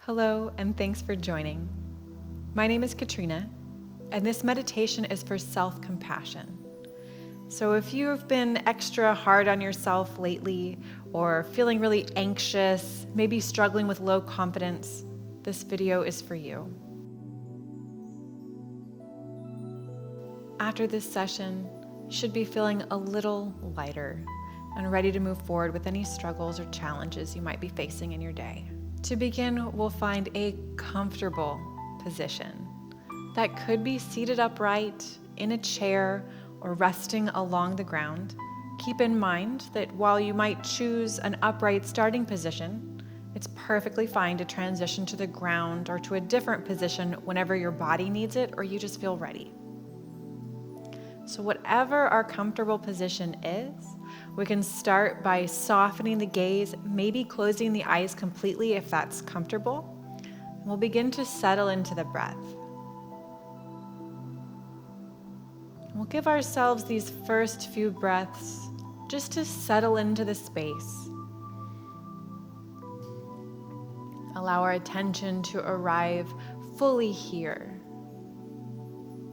Hello, and thanks for joining. My name is Katrina, and this meditation is for self-compassion. So if you have been extra hard on yourself lately, or feeling really anxious, maybe struggling with low confidence, this video is for you. After this session, you should be feeling a little lighter and ready to move forward with any struggles or challenges you might be facing in your day. To begin, we'll find a comfortable position. That could be seated upright, in a chair, or resting along the ground. Keep in mind that while you might choose an upright starting position, it's perfectly fine to transition to the ground or to a different position whenever your body needs it or you just feel ready. So whatever our comfortable position is, we can start by softening the gaze, maybe closing the eyes completely if that's comfortable. We'll begin to settle into the breath. We'll give ourselves these first few breaths just to settle into the space. Allow our attention to arrive fully here,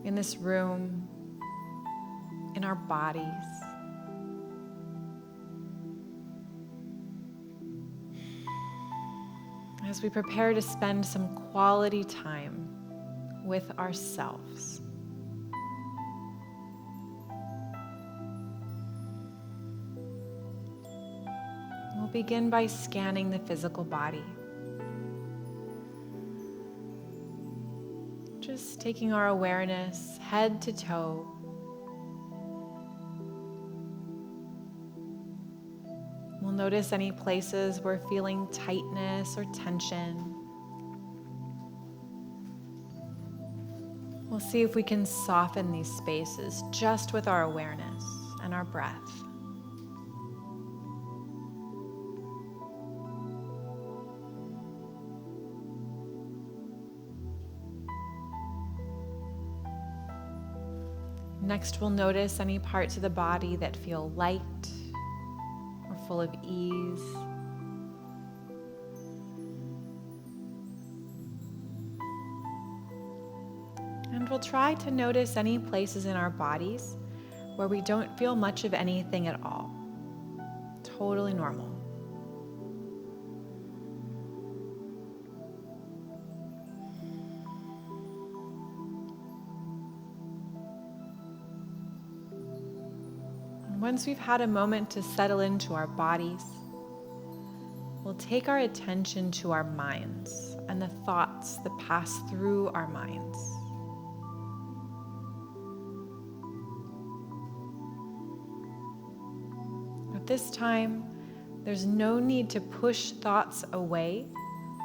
in this room, in our bodies. As we prepare to spend some quality time with ourselves. We'll begin by scanning the physical body. Just taking our awareness head to toe. We'll notice any places we're feeling tightness or tension. We'll see if we can soften these spaces just with our awareness and our breath. Next, we'll notice any parts of the body that feel light or full of ease. And we'll try to notice any places in our bodies where we don't feel much of anything at all. Totally normal. Once we've had a moment to settle into our bodies, we'll take our attention to our minds and the thoughts that pass through our minds. At this time, there's no need to push thoughts away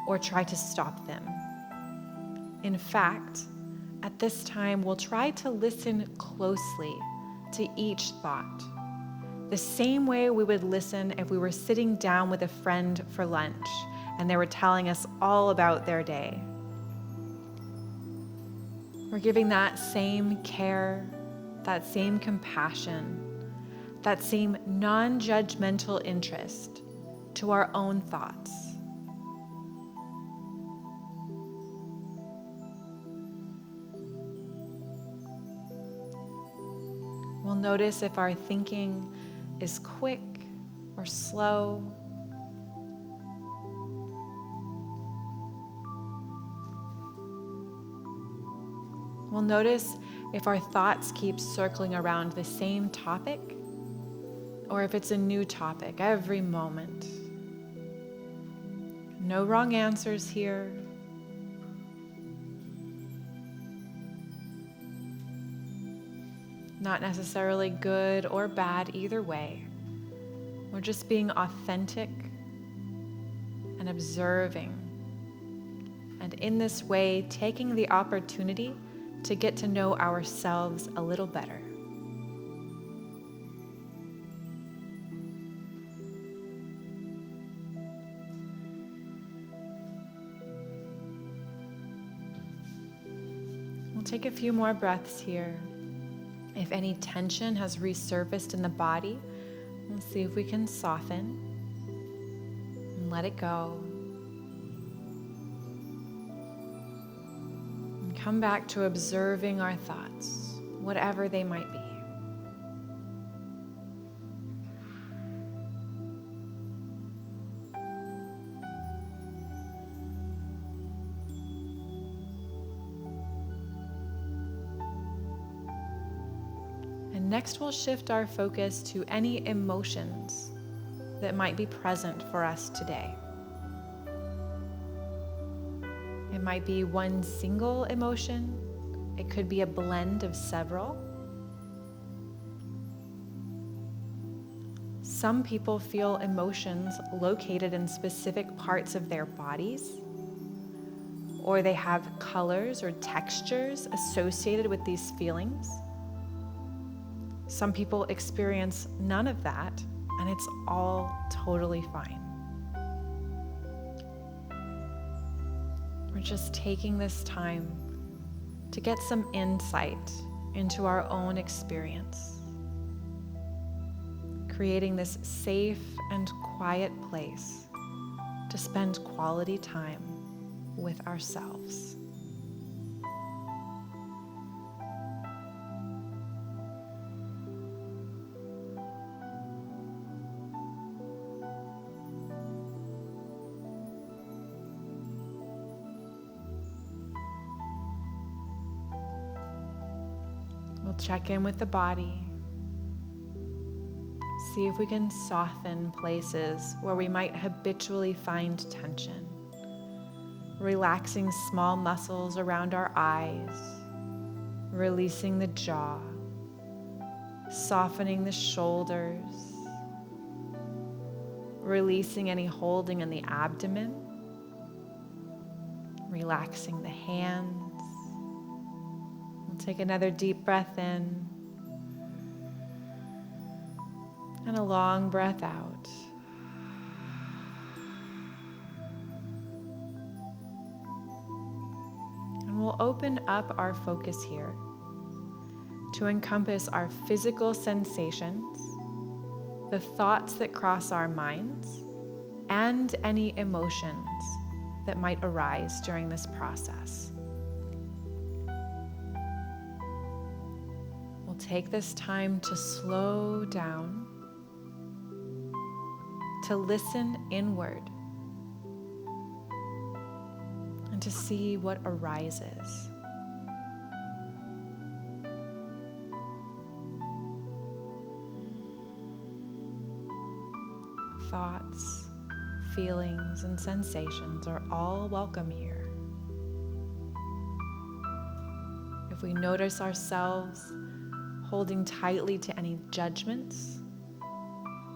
or try to stop them. In fact, at this time, we'll try to listen closely to each thought, the same way we would listen if we were sitting down with a friend for lunch and they were telling us all about their day. We're giving that same care, that same compassion, that same non-judgmental interest to our own thoughts. We'll notice if our thinking is quick or slow. We'll notice if our thoughts keep circling around the same topic or if it's a new topic every moment. No wrong answers here. Not necessarily good or bad either way. We're just being authentic and observing. And in this way, taking the opportunity to get to know ourselves a little better. We'll take a few more breaths here. If any tension has resurfaced in the body, we'll see if we can soften and let it go. Come back to observing our thoughts, whatever they might be. And next we'll shift our focus to any emotions that might be present for us today. It might be one single emotion. It could be a blend of several. Some people feel emotions located in specific parts of their bodies, or they have colors or textures associated with these feelings. Some people experience none of that, and it's all totally fine. We're just taking this time to get some insight into our own experience, creating this safe and quiet place to spend quality time with ourselves. We'll check in with the body, see if we can soften places where we might habitually find tension, relaxing small muscles around our eyes, releasing the jaw, softening the shoulders, releasing any holding in the abdomen, relaxing the hands. Take another deep breath in and a long breath out. And we'll open up our focus here to encompass our physical sensations, the thoughts that cross our minds, and any emotions that might arise during this process. Take this time to slow down, to listen inward, and to see what arises. Thoughts, feelings, and sensations are all welcome here. If we notice ourselves holding tightly to any judgments,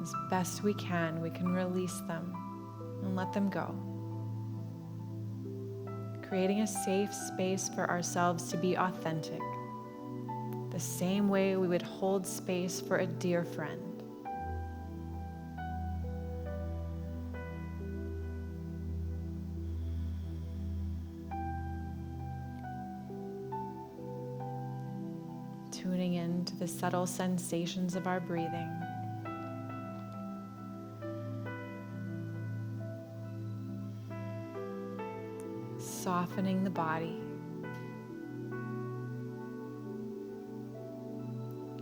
as best we can release them and let them go. Creating a safe space for ourselves to be authentic, the same way we would hold space for a dear friend. Tuning into the subtle sensations of our breathing. Softening the body.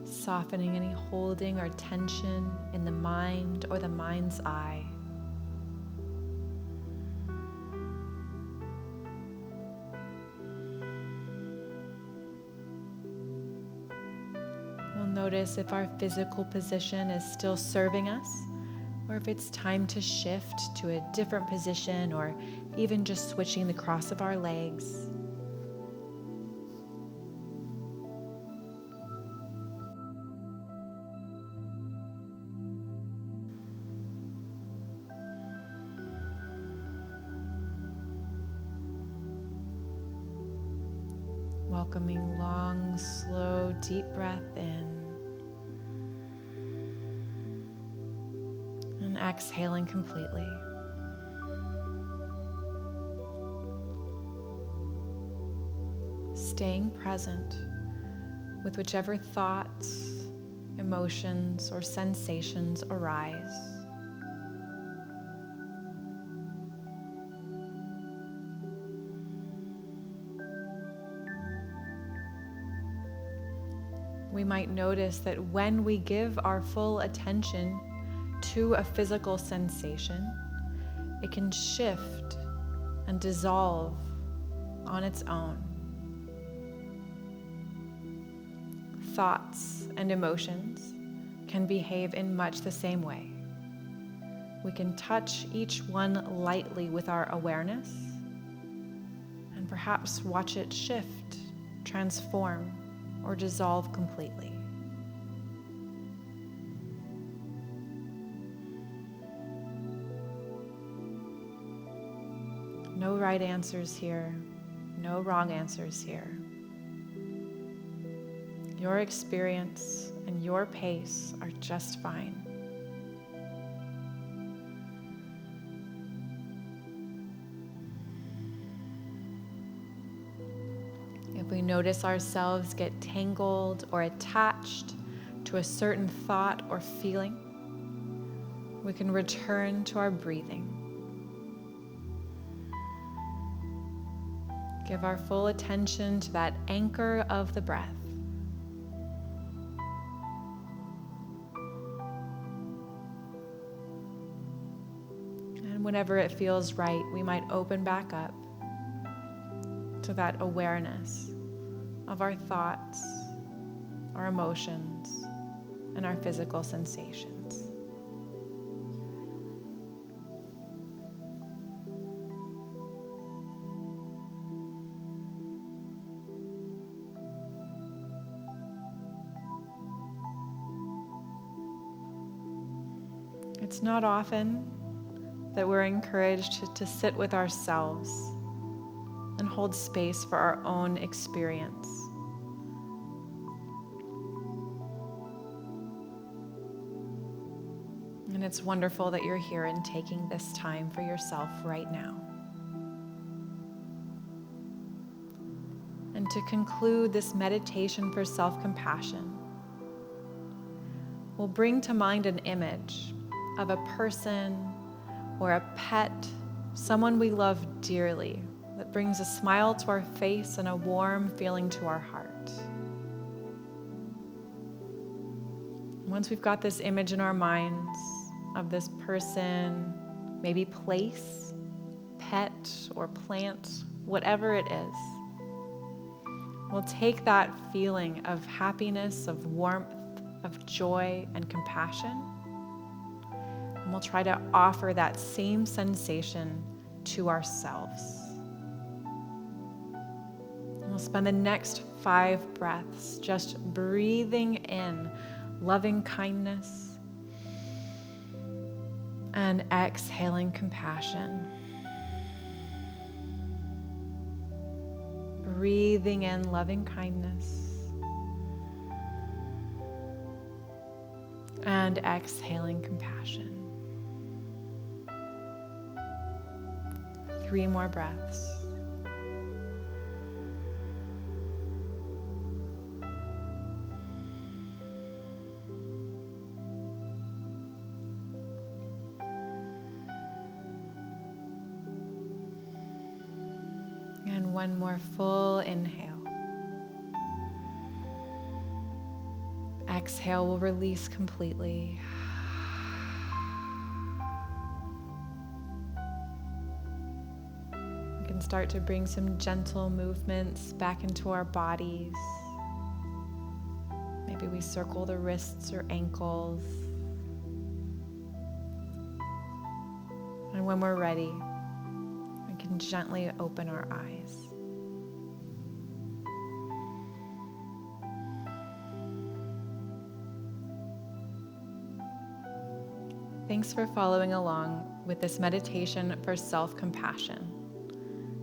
Softening any holding or tension in the mind or the mind's eye. Notice if our physical position is still serving us, or if it's time to shift to a different position, or even just switching the cross of our legs. Welcoming long, slow, deep breath in. And exhaling completely. Staying present with whichever thoughts, emotions, or sensations arise. we might notice that when we give our full attention to a physical sensation, it can shift and dissolve on its own. Thoughts and emotions can behave in much the same way. We can touch each one lightly with our awareness and perhaps watch it shift, transform, or dissolve completely. No right answers here, no wrong answers here. Your experience and your pace are just fine. If we notice ourselves get tangled or attached to a certain thought or feeling, we can return to our breathing. Give our full attention to that anchor of the breath. And whenever it feels right, we might open back up to that awareness of our thoughts, our emotions, and our physical sensations. It's not often that we're encouraged to sit with ourselves and hold space for our own experience. And it's wonderful that you're here and taking this time for yourself right now. And to conclude this meditation for self-compassion, we'll bring to mind an image of a person or a pet, someone we love dearly, that brings a smile to our face and a warm feeling to our heart. Once we've got this image in our minds of this person, maybe place, pet, or plant, whatever it is, we'll take that feeling of happiness, of warmth, of joy, and compassion, and we'll try to offer that same sensation to ourselves. We'll spend the next 5 breaths just breathing in loving kindness and exhaling compassion. Breathing in loving kindness and exhaling compassion. 3 more breaths. And 1 more full inhale. Exhale will release completely. We can start to bring some gentle movements back into our bodies. Maybe we circle the wrists or ankles. And when we're ready, we can gently open our eyes. Thanks for following along with this meditation for self-compassion.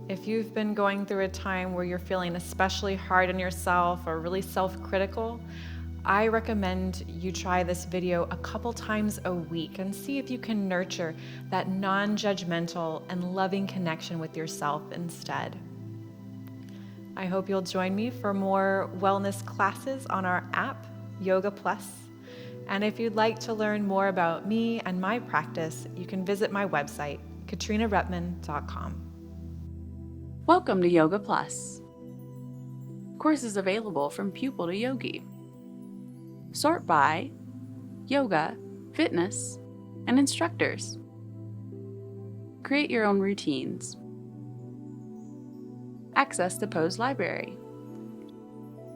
If you've been going through a time where you're feeling especially hard on yourself or really self-critical, I recommend you try this video a couple times a week and see if you can nurture that non-judgmental and loving connection with yourself instead. I hope you'll join me for more wellness classes on our app, Yoga Plus. And if you'd like to learn more about me and my practice, you can visit my website, KatrinaRepman.com. Welcome to Yoga Plus. Courses available from pupil to yogi. Sort by yoga, fitness, and instructors. Create your own routines. Access the Pose Library.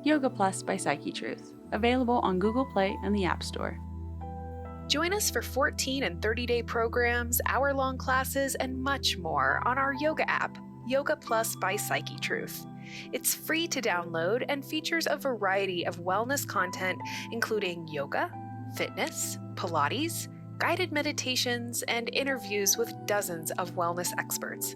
Yoga Plus by Psyche Truth, available on Google Play and the App Store. Join us for 14 and 30-day programs, hour-long classes, and much more on our yoga app, Yoga Plus by Psyche Truth. It's free to download and features a variety of wellness content, including yoga, fitness, Pilates, guided meditations, and interviews with dozens of wellness experts.